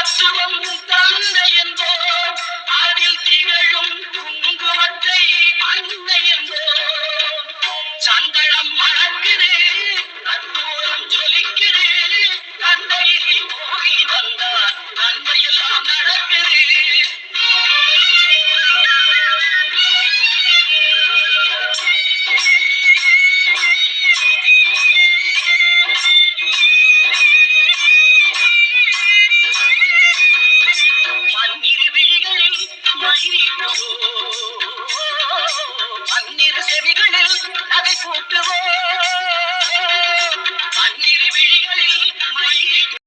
தத்துவம் தந்தை என்போம், அதில் திகழும் குங்குமத்தை அன்னை என்போம். சந்தனம் மணக்குது, கற்பூரம் ஜொலிக்குது, தந்தையில் போகி வந்தார் நன்மையெல்லாம் நடக்குது. பன்னிரு விழிகளில் மயிலிடுவோம், பன்னிரு செவிகளில் நகை கூட்டுவோம்.